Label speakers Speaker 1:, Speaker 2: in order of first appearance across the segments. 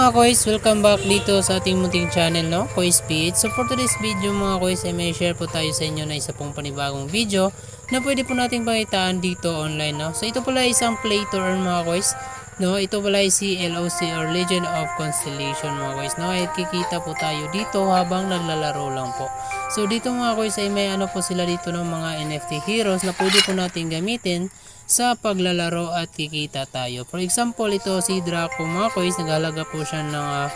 Speaker 1: mga kois, welcome back dito sa ating munting channel, no? Kois Speed. So for today's video mga kois ay may share po tayo sa inyo na isa pong panibagong video na pwede po nating pakitaan dito online, no? So ito pala isang play to earn mga kois, no? Ito pala ay si LOC or Legend of Constellation mga kois, no? Ay kikita po tayo dito habang naglalaro lang po. So dito mga kois ay may ano po sila dito ng mga NFT heroes na pwede po nating gamitin sa paglalaro at kikita tayo. For example, ito si Draco mga kois, naghalaga po siya ng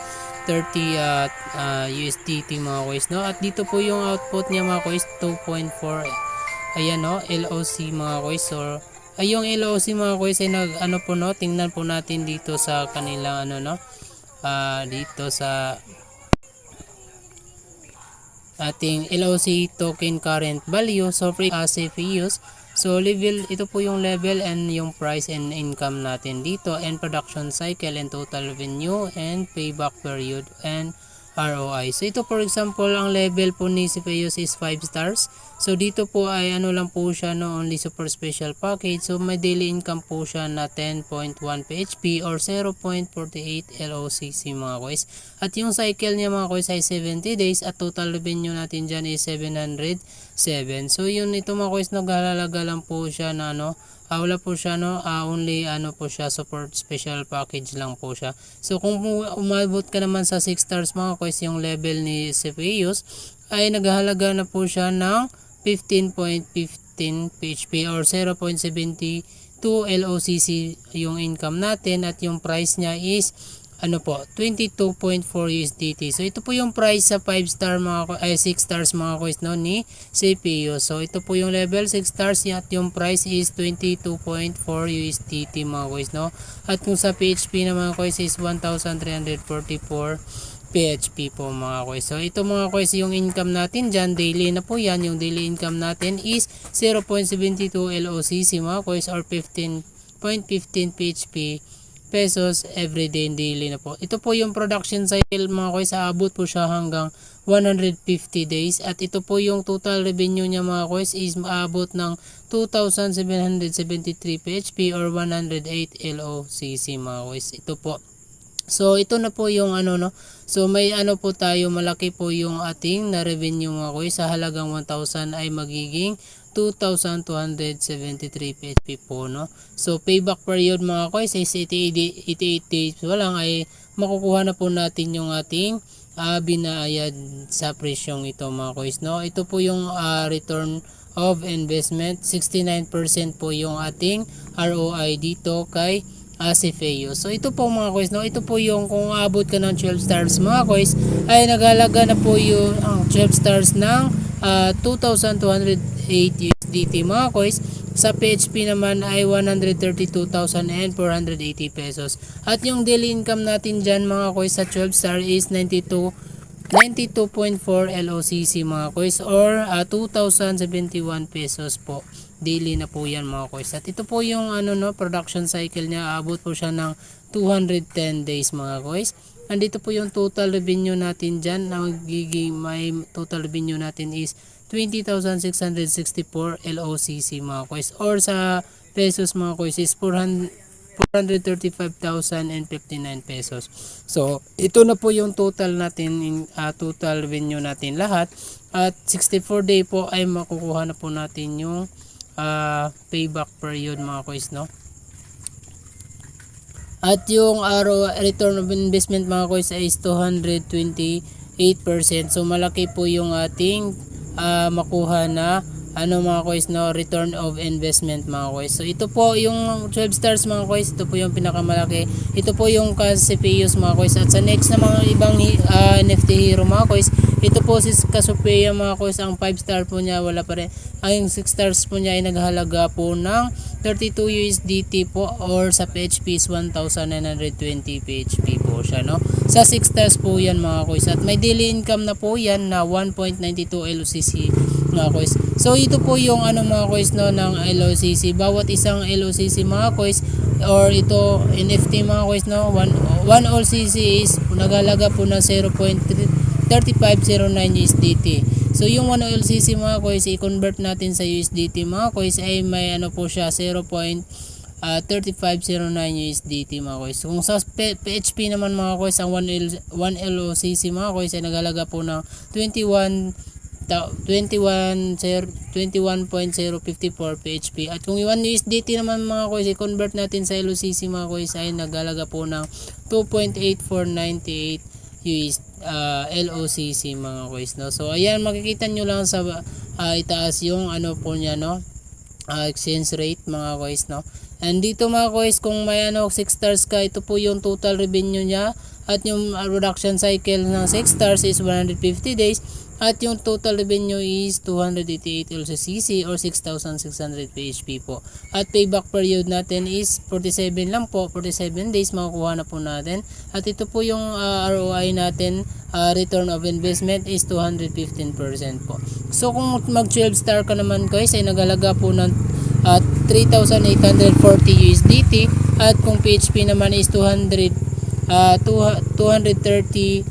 Speaker 1: 30 USDT mga kois, no? At dito po yung output niya mga kois, 2.4. Ayan, no, LOC mga kois. So ay yung LOC mga kois ay ano po, no, tingnan po natin dito sa kanilang ano, no, dito sa ating LOC token current value. So free safe use. So level, ito po yung level and yung price and income natin dito, and production cycle and total revenue and payback period and ROI. So ito for example, ang level po ni Cepheus is 5 stars. So dito po ay ano lang po siya, no, only super special package. So may daily income po siya na 10.1 PHP or 0.48 LOCC mga kois. At yung cycle niya mga kois ay 70 days at total revenue natin dyan is 707. So yun, ito mga kois, naghahalaga lang po siya na ano, wala po siya, no, only ano po siya, support special package lang po siya. So kung umabot ka naman sa 6 stars mga kois, yung level ni Cepheus ay naghahalaga na po siya ng 15.15 PHP or 0.72 LOCC yung income natin, at yung price niya is ano po, 22.4 USDT. So ito po yung price sa 5 star mga 6 stars mga kois, no, ni CPU. So ito po yung level 6 stars at yung price is 22.4 USDT mga kois, no. At kung sa PHP na mga kois is 1,344 PHP po mga kois. So ito mga kois, yung income natin dyan, daily na po yan. Yung daily income natin is 0.72 LOCC mga kois or 15.15 PHP pesos everyday daily na po. Ito po yung production cycle mga kois, aabot po siya hanggang 150 days. At ito po yung total revenue niya mga kois is maabot ng 2,773 PHP or 108 LOCC mga kois. Ito po. So ito na po yung ano, no. So may ano po tayo, malaki po yung ating na revenue mga kois. Sa halagang 1,000 ay magiging 2,273 PHP po, no. So payback period mga kois is 88 days lang ay makukuha na po natin yung ating binayad sa presyong ito mga kois, no. Ito po yung return of investment, 69% po yung ating ROI dito kay Cepheus. So ito po mga kois, no, ito po yung kung aabot ka ng 12 stars mga kois ay naghalaga na po yung 12 stars ng 2,208 USDT mga kois. Sa PHP naman ay 132,480 pesos. At yung daily income natin dyan mga kois sa 12 star is 92.4 LOCC mga kois or 2,071 pesos po. Daily na po yan mga kois. At ito po yung ano, no, production cycle niya, aabot po siya ng 210 days mga kois. Andito po yung total revenue natin dyan, na magiging may total revenue natin is 20,664 LOCC mga kois or sa pesos mga kois is 435,059 pesos. So ito na po yung total natin, total revenue natin lahat. At 64 day po ay makukuha na po natin yung payback period mga kois, no. At yung return of investment mga kois is 228%. So malaki po yung ating makuha na ano mga kois, no, return of investment mga kois. So ito po yung 12 stars mga kois, ito po yung pinakamalaki. Ito po yung Cepheus mga kois. At sa next na mga ibang NFT hero mga kois, ito po si Cassiopeia mga kois, ang 5 star po niya wala pa rin. Ang 6 stars po niya ay naghahalaga po ng 32 USDT po or sa PHP is 1,920 PHP po siya, no. Sa 6 stars po yan mga kois. At may daily income na po yan na 1.92 LOCC mga kois. So ito po yung ano mga kois, no, ng LOCC. Bawat isang LOCC mga kois or ito NFT mga kois, no, 1 LOCC is naghalaga po ng 0.3509 USDT. So yung 1 LCC mga kois, i-convert natin sa USDT mga kois ay may ano po siya 0.3509 3509 USDT mga kois. Kung sa PHP naman mga kois, ang 1 LOCC mga kois ay naghalaga po ng 21.054 PHP. At kung 1 USDT naman mga kois, i-convert natin sa LOCC mga kois ay naghalaga po ng 2.8498 LOCC mga kois, no. So ayan, makikita nyo lang sa itaas yung ano po niya, no, exchange rate mga kois, no. And dito mga kois, kung may 6 stars ka, ito po yung total revenue niya. At yung production cycle ng 6 stars is 150 days. At yung total revenue is 288 LCC or 6,600 PHP po. At payback period natin is 47 lang po, 47 days makukuha na po natin. At ito po yung ROI natin, return of investment is 215% po. So kung mag 12 star ka naman guys, ay naghalaga po ng 3,840 USDT. At kung PHP naman is 230,400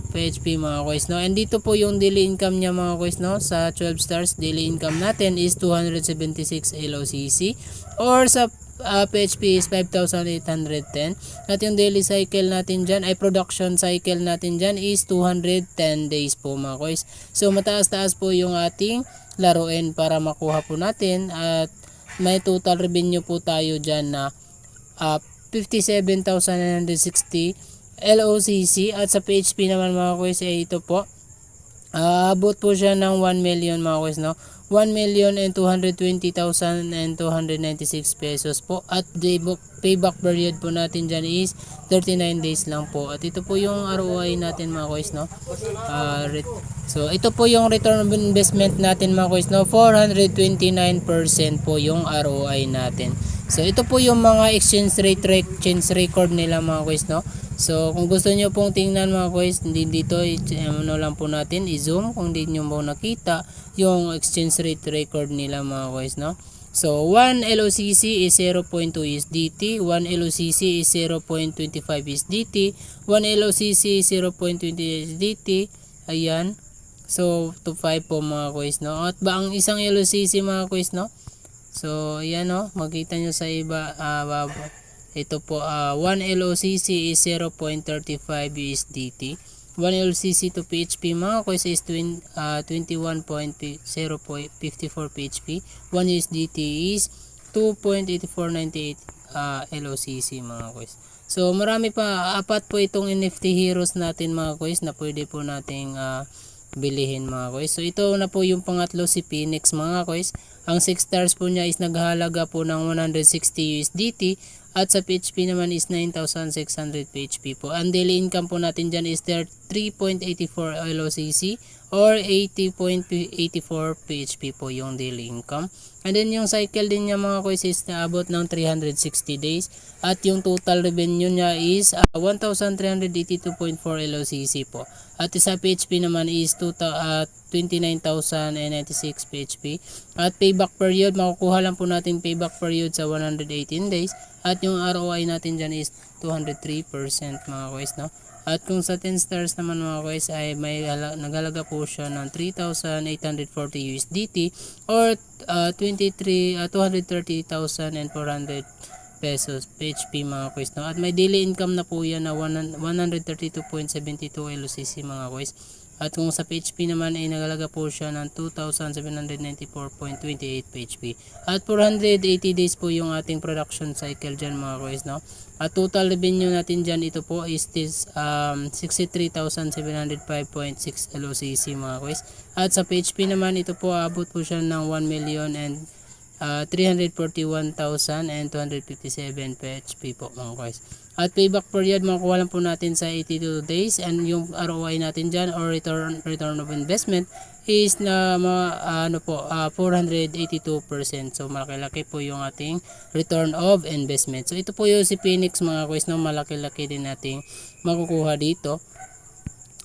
Speaker 1: PHP mga kois, no. And dito po yung daily income niya mga kois, no. Sa 12 stars, daily income natin is 276 LOCC or sa PHP is 5,810. At yung daily cycle natin dyan ay production cycle natin dyan is 210 days po mga kois. So mataas-taas po yung ating laruin para makuha po natin. At may total revenue po tayo dyan na 57,960 LOCC. At sa PHP naman mga kois ay ito po, abot po siya ng 1 million mga kois, no. 1,220,296 pesos po. At payback period po natin dyan is 39 days lang po. At ito po yung ROI natin mga kois, no. So ito po yung return of investment natin mga kois, no. 429% po yung ROI natin. So ito po yung mga exchange record nila mga kois, no. So kung gusto nyo pong tingnan mga kois, dito ano lang po natin i-zoom kung hindi nyo po nakita yung exchange rate record nila mga kois, no. So 1 LOCC is 0.2 USDT, 1 LOCC is 0.25 USDT, 1 LOCC is 0.20 USDT. Ayan. So to 5 po mga kois, no. At ba ang isang LOCC mga kois, no. So ayan, no, makita nyo sa iba, ito po 1 LOCC is 0.35 USDT. 1 LOCC to PHP mga kois is 21.054 PHP. 1 USDT is 2.8498 LOCC mga kois. So marami pa, apat po itong NFT heroes natin mga kois na pwede po nating bilihin mga kois. So ito na po yung pangatlo, si Phoenix mga kois. Ang 6 stars po niya is naghahalaga po ng 160 USDT. At sa PHP naman is 9,600 PHP po. Ang daily income po natin dyan is 3.84 LOCC or 80.84 PHP po yung daily income. And then yung cycle din niya mga kois is naabot ng 360 days. At yung total revenue niya is 1,382.4 LOCC po. At sa PHP naman is 29,096 PHP. At payback period, makukuha lang po natin payback period sa 118 days. At yung ROI natin dyan is 203% mga kois, no. At kung sa 10 stars naman mga kois ay may naghalaga po siya ng 3,840 USDT or 230,400 pesos PHP mga kois, no. At may daily income na po yan na 132.72 LOCC mga kois. At kung sa PHP naman ay naghalaga po siya ng 2,794.28 PHP. At 480 days po yung ating production cycle dyan mga kois, no. At total revenue natin dyan, ito po is 63,705.6 LOCC mga kois. At sa PHP naman, ito po abot po siya ng 1,341,257 PHP po mga kois. At payback period, makuha lang po natin sa 82 days. And yung ROI natin dyan or return of investment is na 482%. So malaki-laki po yung ating return of investment. So ito po yung si Phoenix mga kois, no, malaki-laki din nating makukuha dito.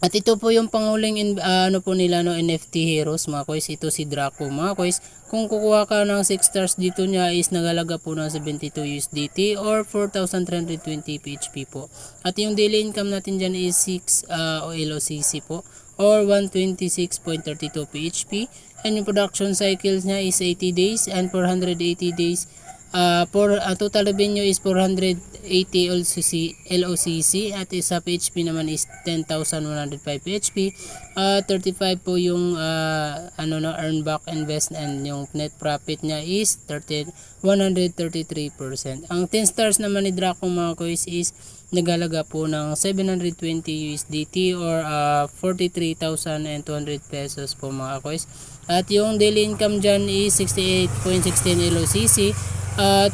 Speaker 1: At ito po yung panguling po nila, no, NFT heroes mga kois. Ito si Draco mga kois. Kung kukuha ka ng 6 stars dito niya is nagalaga po ng 72 USDT or 4,320 PHP po. At yung daily income natin dyan is 6 LOCC po or 126.32 PHP, and yung production cycles niya is 80 days and 480 days. Total revenue is 480 LOCC at sa PHP naman is 10,105 PHP. 35 po yung earn back invest, and yung net profit niya is 133%. Ang 10 stars naman ni Draco mga guys is naghalaga po ng 720 USDT or 43,200 pesos po mga guys. At yung daily income dyan is 68.16 LOCC. At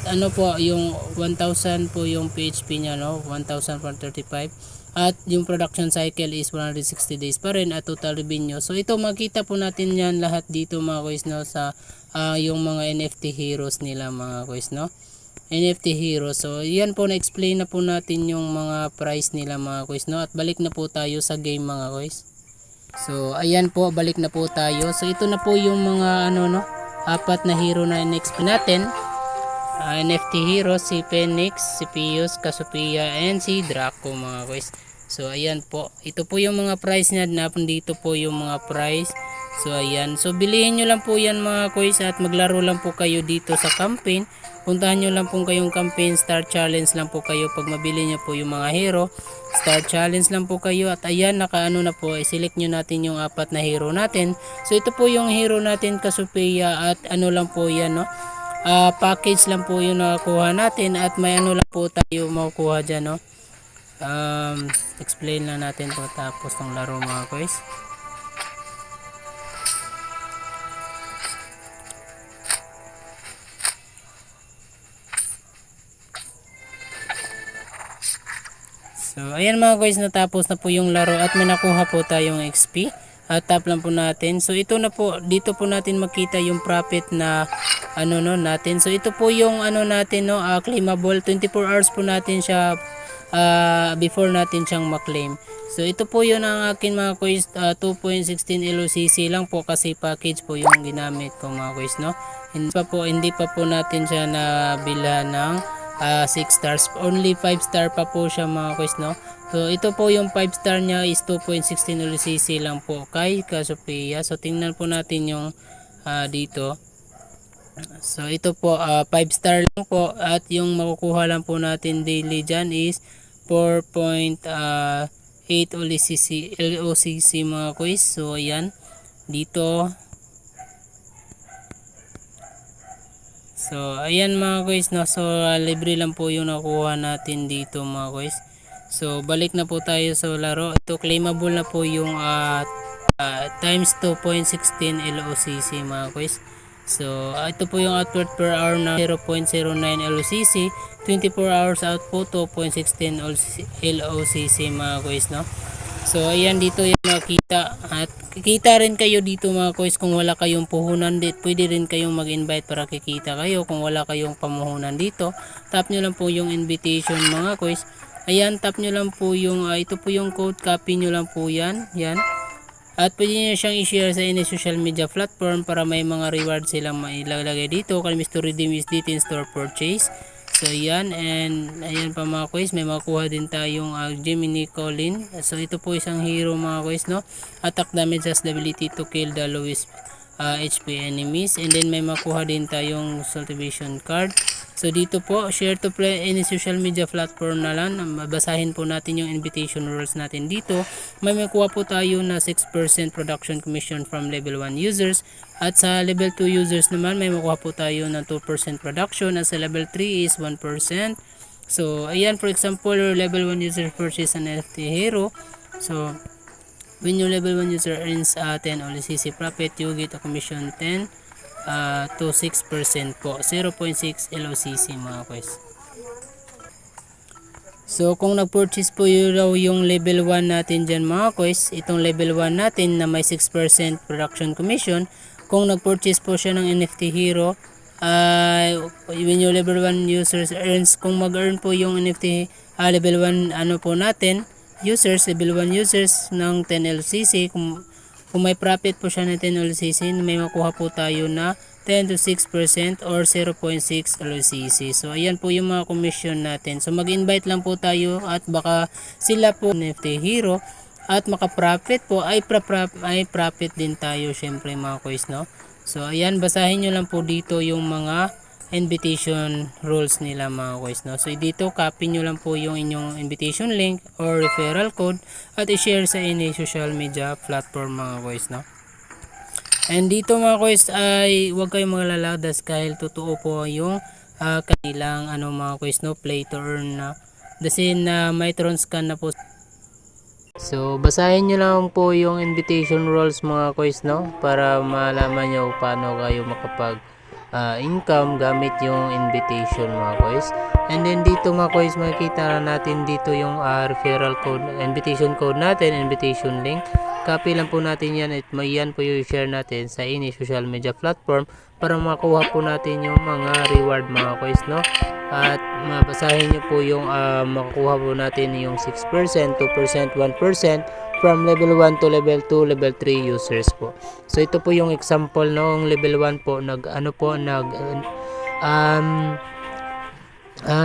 Speaker 1: yung 1,000 po yung PHP niya, 1,435. At yung production cycle is 160 days pa rin at total revenue. So ito makita po natin yan lahat dito mga guys, sa yung mga NFT heroes nila mga guys, NFT heroes. So yan po, na-explain na po natin yung mga price nila mga guys, At balik na po tayo sa game mga guys. So ayan po, balik na po tayo. So ito na po yung mga apat na hero na in-explain natin. NFT heroes, si Phoenix, si Pius, Cassiopeia, and si Draco mga guys. So ayan po, ito po yung mga price niya, dito po yung mga price. So ayan, so bilihin nyo lang po yan mga guys at maglaro lang po kayo dito sa campaign. Puntahan nyo lang po kayong campaign, start challenge lang po kayo pag mabili nyo po yung mga hero. Start challenge lang po kayo at ayan, nakaano na po, select nyo natin yung apat na hero natin. So ito po yung hero natin, Cassiopeia, at lang po yan, package lang po yung nakakuha natin at may lang po tayo makukuha dyan, explain lang natin po tapos ng laro mga guys. So ayan mga guys, natapos na po yung laro at may nakuha po tayong XP. At tap lang po natin. So ito na po, dito po natin makita yung profit na natin. So ito po yung natin, claimable. 24 hours po natin siya before natin siyang maklaim. So ito po yun ang akin mga guys, 2.16 LOCC lang po kasi package po yung ginamit ko mga guys, Hindi pa po natin siya nabilhan ng 6 stars. Only 5 star pa po siya mga guys, So ito po yung 5 star niya is 2.16 LCC lang po kay Cassiopeia. So tingnan po natin yung dito. So ito po 5 star lang po at yung makukuha lang po natin daily dyan is 4.8 LOCC mga guys. So ayan dito. So ayan mga guys, So libre lang po yung nakuha natin dito mga guys. So balik na po tayo sa laro. Ito claimable na po yung times 2.16 LOCC mga guys. So ito po yung output per hour na 0.09 LOCC, 24 hours output 2.16 LOCC mga guys, So ayan dito yung makita at kikita rin kayo dito mga guys kung wala kayong puhunan dito. Pwede rin kayong mag-invite para kikita kayo kung wala kayong pamuhunan dito. Tap nyo lang po yung invitation mga guys. Ayan, tap nyo lang po yung ito po yung code, copy nyo lang po yan. At pwede nyo siyang i-share sa any social media platform para may mga rewards silang mailalagay dito. Kalimis to redeem USDT in store purchase. So ayan, and ayan pa mga guys, may makuha din tayong Gemini Colin. So ito po isang hero mga guys, Attack damage has the ability to kill the lowest HP enemies. And then may makuha din tayong cultivation card. So dito po, share to play any social media platform na lang. Basahin po natin yung invitation rules natin dito. May makuha po tayo na 6% production commission from level 1 users. At sa level 2 users naman, may makuha po tayo ng 2% production. At sa level 3 is 1%. So ayan, for example, level 1 user purchase an NFT hero. So when your level 1 user earns 10 OLCC profit, you get a commission 10 to 6% po, 0.6 LOCC mga guys. So kung nag-purchase po yung level 1 natin dyan mga guys, itong level 1 natin na may 6% production commission, kung nag-purchase po siya ng NFT hero, when yung level 1 users earns, kung mag-earn po yung NFT level 1 po natin, level 1 users ng 10 LCC, kung may profit po siya ng 10 LCC, may makuha po tayo na 10 to 6% or 0.6 LCC. So ayan po yung mga commission natin. So mag-invite lang po tayo at baka sila po NFT hero at makaprofit po ay profit din tayo syempre mga kois, no. So ayan, basahin nyo lang po dito yung mga invitation rules nila mga kois, no. So dito copy nyo lang po yung inyong invitation link or referral code at i-share sa any social media platform mga kois, no. And dito mga kois ay huwag kayong maglaladas dahil totoo po yung kanilang mga kois, no, play to earn na dasin na may tron scan na po. So basahin nyo lang po yung invitation rules mga kois, no, para malaman nyo paano kayo makapag income gamit yung invitation mga kois. And then dito mga kois, makikita natin dito yung referral code, invitation code natin, invitation link. Copy lang po natin yan at yan po yung share natin sa any social media platform para makuha po natin yung mga reward mga kois, no. At mabasahin nyo po yung makukuha po natin yung 6%, 2%, 1% from level 1 to level 2, level 3 users po. So ito po yung example, no, ng level 1 po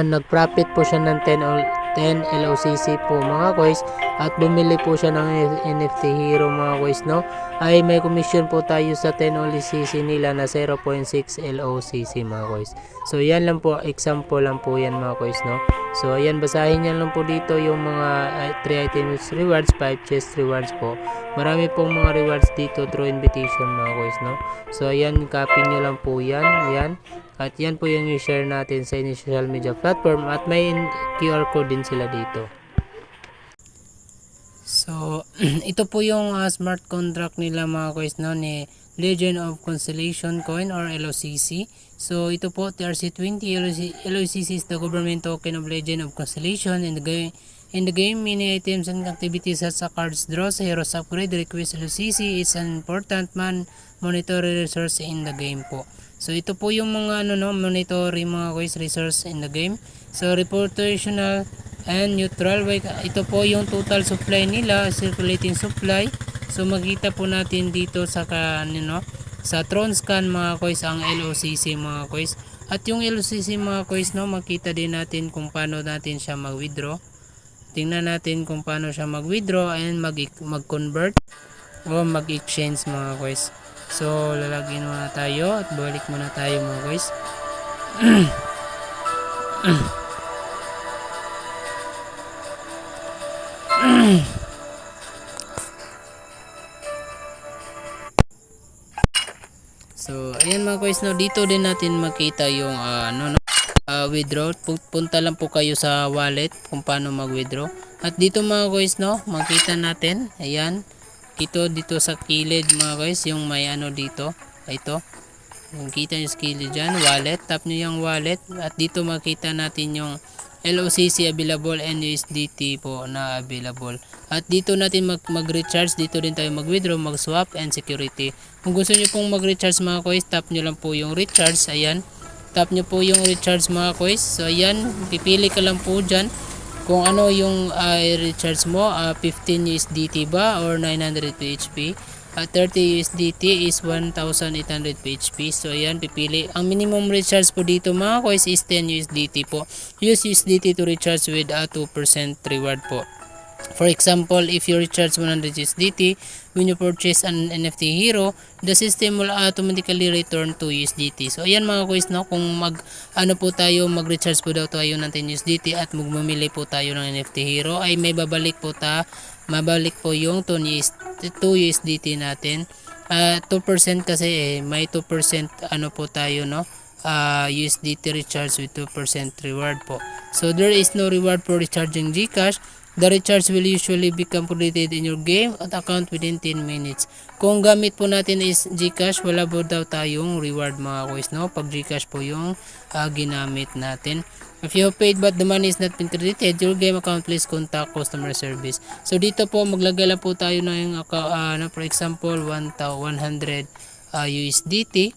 Speaker 1: nag-profit po siya ng 10 LOCC po mga kois at bumili po siya ng NFT hero mga kois, no, ay may commission po tayo sa 10 LOCC nila na 0.6 LOCC mga kois. So yan lang po, example lang po yan mga kois, no. So ayan, basahin nyo lang po dito yung mga 3 items rewards, 5 chest rewards po. Marami pong mga rewards dito through invitation mga kois, no. So ayan, copy nyo lang po yan, yan. At yan po yung i-share natin sa social media platform at may QR code din sila dito. So ito po yung smart contract nila mga kois, no, ni Legend of Constellation Coin or LOCC. So ito po TRC20 LOCC is the government token of Legend of Constellation. In the game, many items and activities such as cards draws, heroes upgrade, request LOCC is an important monetary resource in the game po. So ito po yung mga monetary mga kois resource in the game. So reputational and neutral, ito po yung total supply nila, circulating supply. So makita po natin dito sa sa tron scan mga kois ang LOCC mga kois. At yung LOCC mga kois, no, makita din natin kung paano natin siya mag-withdraw. Tingnan natin kung paano siya mag-withdraw and mag-convert o mag-exchange mga kois. So lalagyan muna tayo at balik muna tayo mga kois. So ayan mga kois, no, dito din natin makita yung withdraw. Punta lang po kayo sa wallet kung paano mag-withdraw. At dito mga kois, no, makita natin, ayan, dito sa kilid mga kois, yung may dito, ito. Kung kita nyo sa kilid dyan, wallet, tap nyo yung wallet at dito makita natin yung LOCC available and USDT po na available. At dito natin mag-recharge, dito din tayo mag-withdraw, mag-swap and security. Kung gusto nyo pong mag-recharge mga kois, tap nyo lang po yung recharge, ayan. Tap nyo po yung recharge mga kois. So ayan, pipili ka lang po dyan kung ano yung recharge mo, 15 USDT ba or 900 PHP. 30 USDT is 1,800 PHP. So ayan, pipili. Ang minimum recharge po dito mga kois is 10 USDT po. Use USDT to recharge with a 2% reward po. For example, if you recharge 100 USDT when you purchase an NFT hero, the system will automatically return 2 USDT. So ayan mga kois, no, kung mag-recharge po daw tayo ng 10 USDT at magmamili po tayo ng NFT hero, ay may mabalik po yung 2 USDT natin. 2% kasi may 2% po tayo, no, USDT recharge with 2% reward po. So there is no reward for recharging GCash. The recharge will usually become completed in your game at account within 10 minutes. Kung gamit po natin is GCash, wala po daw tayong reward mga kois, no, pag GCash po yung ginamit natin. If you have paid but the money is not been credited your game account, please contact customer service. So dito po maglagay lang po tayo ng for example 100 USDT.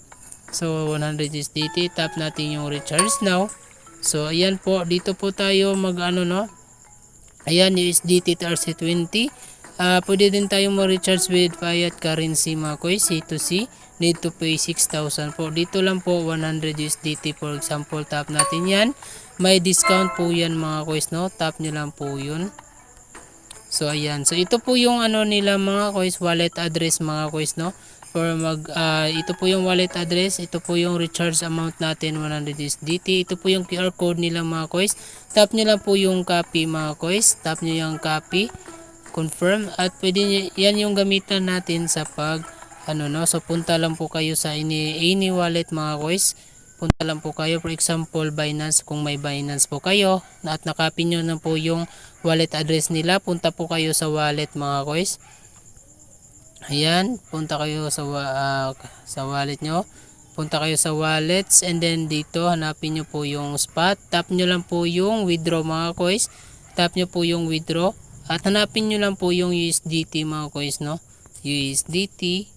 Speaker 1: So 100 USDT, tap natin yung recharge now. So ayan po, dito po tayo ayan, USDT TRC20. Pwede din tayong ma-recharge with fiat currency mga kois, C2C. Need to pay 6,000 po. Dito lang po 100 USDT for example, tap natin yan. May discount po yan mga kois, no, tap nyo lang po yun. So ayan. So ito po yung ano nila mga kois, wallet address mga kois, no? For ito po yung wallet address, ito po yung recharge amount natin 100 USDT. Ito po yung QR code nila mga kois. Tap niyo lang po yung copy mga kois. Tap niyo yung copy, confirm, at pwede yan yung gamitan natin sa pag ano, no. So punta lang po kayo sa any wallet mga kois. Punta lang po kayo, for example Binance, kung may Binance po kayo at nakapin nyo na po yung wallet address nila, punta po kayo sa wallet mga kois. Ayan, punta kayo sa wallet nyo, punta kayo sa wallets, and then dito hanapin nyo po yung spot, tap nyo lang po yung withdraw mga kois, tap nyo po yung withdraw at hanapin nyo lang po yung USDT mga kois, no. USDT.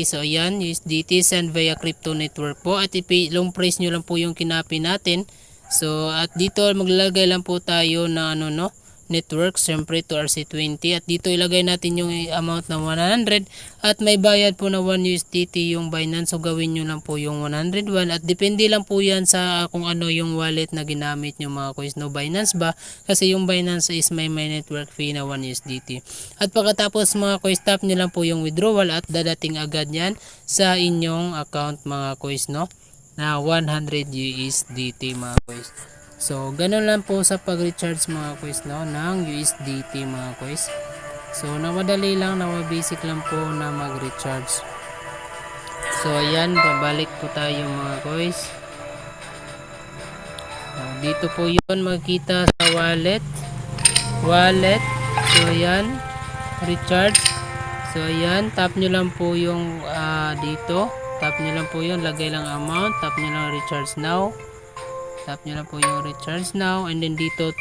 Speaker 1: So ayan, USDT send via crypto network po, at long price nyo lang po yung kinapi natin. So at dito maglalagay lang po tayo na ano, no, network, siyempre to RC20, at dito ilagay natin yung amount na 100 at may bayad po na 1 USDT yung Binance. So gawin nyo lang po yung 101 at depende lang po yan sa kung ano yung wallet na ginamit nyo mga kois, no. Binance ba? Kasi yung Binance is may network fee na 1 USDT. At pagkatapos mga kois, tap nyo lang po yung withdrawal at dadating agad yan sa inyong account mga kois, no, na 100 USDT mga kois. So, ganun lang po sa pag-recharge mga kois, no, ng USDT mga kois. So, namadali lang, basic lang po na mag-recharge. So, ayan, babalik po tayo mga kois. So, dito po yun makikita sa wallet. So, ayan, recharge. So, ayan, tap nyo lang po yung dito. Tap nyo lang po yun, lagay lang amount. Tap nyo lang recharge now. Tap nyo lang po yung recharge now, and then dito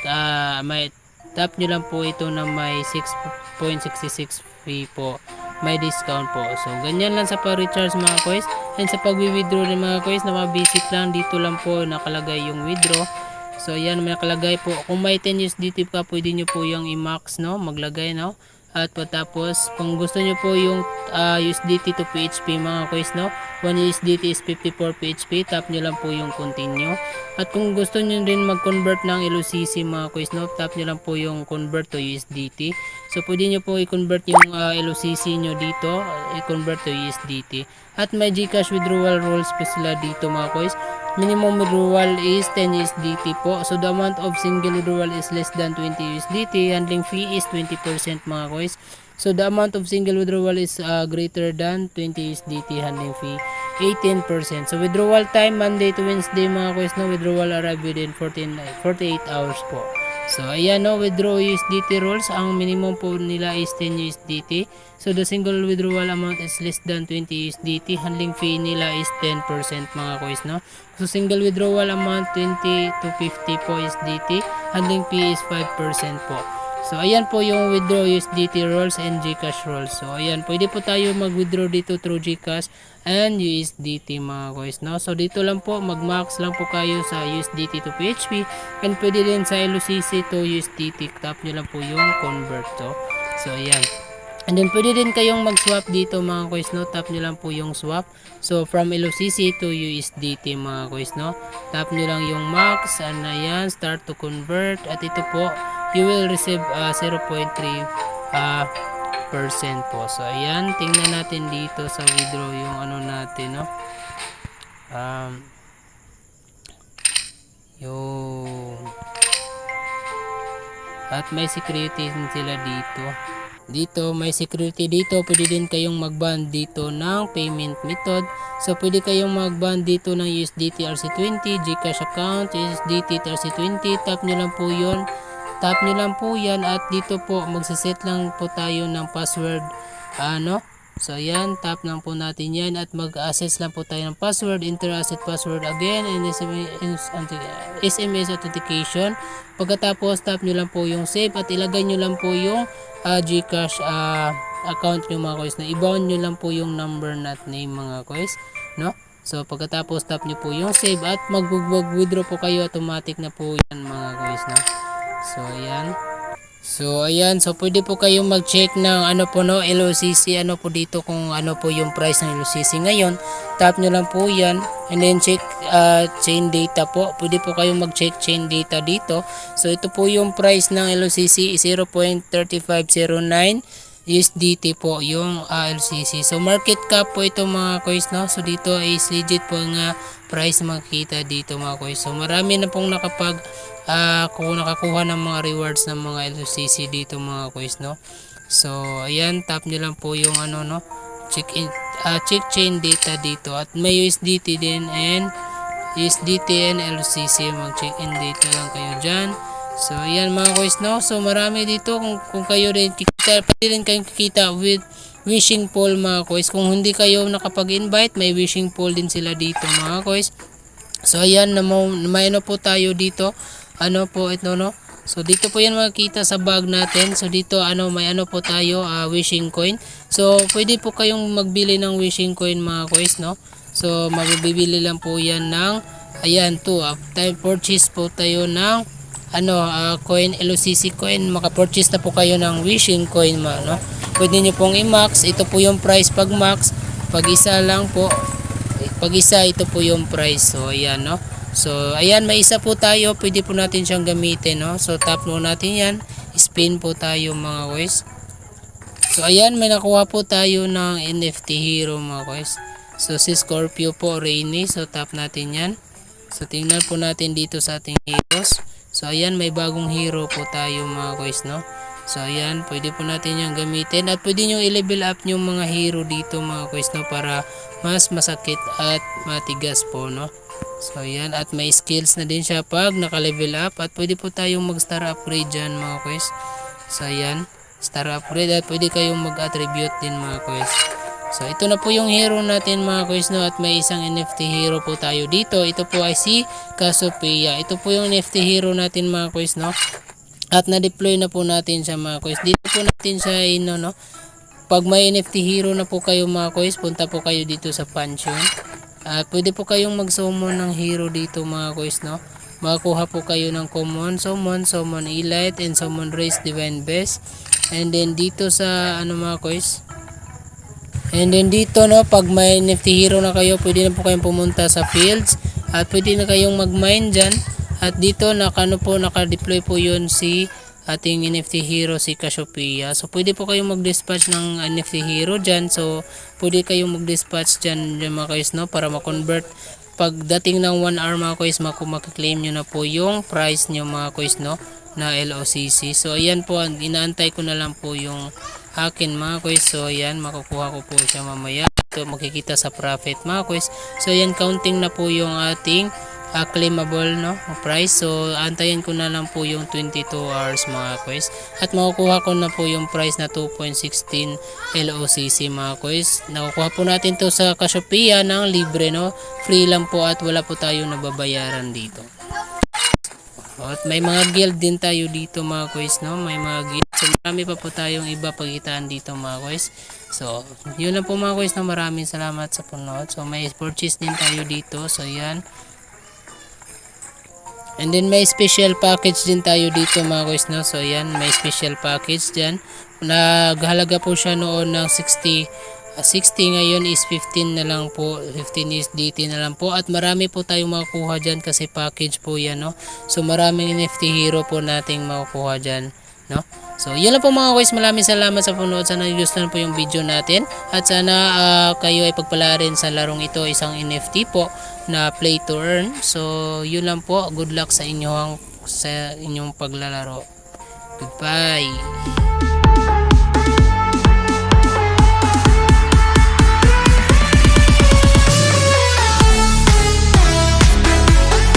Speaker 1: may tap nyo lang po ito na may 6.66 fee po, may discount po. So ganyan lang sa pag-recharge mga kois. And sa pag-withdraw ng mga kois, na basic lang, dito lang po nakalagay yung withdraw. So ayan, may nakalagay po, kung may 10 USDT pa pwede nyo po yung i-max, no, maglagay, no. At patapos kung gusto nyo po yung USDT to PHP mga kois, no, 1 USDT is 54 PHP, tap nyo lang po yung continue. At kung gusto nyo rin mag-convert ng LOCC mga kois, no, tap nyo lang po yung convert to USDT. So pwede nyo po i-convert yung LOCC nyo dito, i-convert to USDT. At may GCash withdrawal rules po sila dito mga kois. Minimum withdrawal is 10 USDT po. So the amount of single withdrawal is less than 20 USDT. Handling fee is 20% mga kois. So the amount of single withdrawal is greater than 20 USDT. Handling fee 18%. So withdrawal time Monday to Wednesday mga kois, no. Withdrawal arrive within 48 hours po. So ayan, no, withdraw USDT rules. Ang minimum po nila is 10 USDT. So the single withdrawal amount is less than 20 USDT. Handling fee nila is 10% mga kois, no. So single withdrawal amount 20 to 50 po USDT. Handling fee is 5% po. So ayan po yung withdraw USDT rules and GCash rules. So ayan, pwede po tayo mag-withdraw dito through GCash and USDT mga kois, no. So dito lang po, mag-max lang po kayo sa USDT to PHP, and pwede din sa LOCC to USDT. Tap nyo lang po yung convert to. So ayan. And then pwede din kayong mag-swap dito mga kois, no. Tap nyo lang po yung swap. So from LOCC to USDT mga kois, no. Tap nyo lang yung max, and ayan, start to convert. At ito po, you will receive 0.3% po. So ayan, tingnan natin dito sa withdraw yung ano natin, no. Yung at may security din sila dito. Dito may security dito. Pwede din kayong mag-ban dito ng payment method. So pwede kayong mag-ban dito ng USDT RC20, GCash account, USDT RC20. Tap nyo lang po yun. Tap nyo lang po yan, at dito po magsaset lang po tayo ng password, ano. So ayan, tap lang po natin yan at mag-access lang po tayo ng password. Enter asset password again and SMS authentication. Pagkatapos tap nyo lang po yung save at ilagay nyo lang po yung GCash account nyo mga kois, na i-bound nyo lang po yung number not name mga kois, no. So pagkatapos tap nyo po yung save at mag-withdraw po kayo, automatic na po yan mga kois, no. So ayan. So ayan, so pwede po kayong mag-check ng ano po no, LOCC, ano po dito kung ano po yung price ng LOCC ngayon. Tap nyo lang po yan and then check chain data po. Pwede po kayong mag-check chain data dito. So ito po yung price ng LOCC, 0.3509 USDT po yung LCC. So market cap po ito mga kois no. So dito is legit po nga price makikita dito mga kois. So marami na pong kung nakakuha ng mga rewards ng mga LCC dito mga kois no. So ayan, tap nyo lang po yung ano no, check chain data dito at may USDT din and LCC, mag check in data lang kayo dyan. So ayan mga kois no, so marami dito kung kayo rin kikita, pwede rin kayong kikita with wishing pool mga kois. Kung hindi kayo nakapag-invite, may wishing pool din sila dito mga kois. So ayan, may ano po tayo dito, ano po ito no. So dito po yan makikita sa bag natin. So dito may ano po tayo, wishing coin. So pwede po kayong magbili ng wishing coin mga kois no. So magbibili lang po yan ng ayan to, time purchase po tayo ng coin, LOCC coin. Maka-purchase na po kayo ng wishing coin no. Pwede nyo pong i-max. Ito po yung price pag max. Pag isa lang po, pag isa ito po yung price. So ayan no. So ayan, may isa po tayo, pwede po natin siyang gamitin no. So tap mo natin yan, spin po tayo mga guys. So ayan, may nakuha po tayo ng NFT hero mga guys. So si Scorpio po, Rainy. So tap natin yan. So tingnan po natin dito sa ating heroes. So ayan, may bagong hero po tayo mga guys no. So ayan, pwede po natin yung gamitin at pwede nyo i-level up yung mga hero dito mga guys no, para mas masakit at matigas po no. So ayan, at may skills na din siya pag naka-level up at pwede po tayong mag-star upgrade dyan mga guys. So ayan, star upgrade at pwede kayong mag-attribute din mga guys. So ito na po yung hero natin mga guys no, at may isang NFT hero po tayo dito. Ito po ay si Cassiopeia. Ito po yung NFT hero natin mga guys no. At na-deploy na po natin siya mga guys. Dito po natin siya no. Pag may NFT hero na po kayo mga guys, punta po kayo dito sa Pantheon. At pwede po kayong mag-summon ng hero dito mga guys no. Makakuha po kayo ng common, summon elite, and summon race divine best. And then dito sa mga guys. And then dito no, pag may NFT hero na kayo, pwede na po kayong pumunta sa fields. At pwede na kayong mag-mine dyan. At dito naka-deploy po yun si ating NFT hero, si Cassiopeia. So pwede po kayong mag-dispatch ng NFT hero dyan. So pwede kayong mag-dispatch dyan mga guys no, para ma-convert. Pagdating ng 1 hour mga guys, makiklaim nyo na po yung price nyo mga guys no, na LOCC. So ayan po, inaantay ko na lang po yung akin mga guys. So ayan, makukuha ko po siya mamaya. Ito makikita sa profit mga guys. So ayan, counting na po yung ating claimable no price. So antayin ko na lang po yung 22 hours mga guys, at makukuha ko na po yung price na 2.16 LOCC mga guys. Nakukuha po natin to sa Cassiopeia ng libre no, free lang po at wala po tayong nababayaran dito. At may mga guild din tayo dito mga guys no, may mga guild. So marami pa po tayong iba pagitaan dito mga guys. So yun lang po mga guys no, maraming salamat sa panonood. So may purchase din tayo dito. So yan. And then may special package din tayo dito mga guys no. So ayan, may special package dyan. Naghalaga po siya noon ng 60, ngayon is 15 na lang po. 15 is DT na lang po. At marami po tayong makukuha dyan kasi package po yan no. So maraming NFT hero po nating makukuha dyan no. So yun lang po mga guys, maraming salamat sa panonood. Sana gustuhan po yung video natin at sana kayo ay pagpalarin sa larong ito, isang NFT po na play to earn. So yun lang po, good luck sa inyong paglalaro. Goodbye.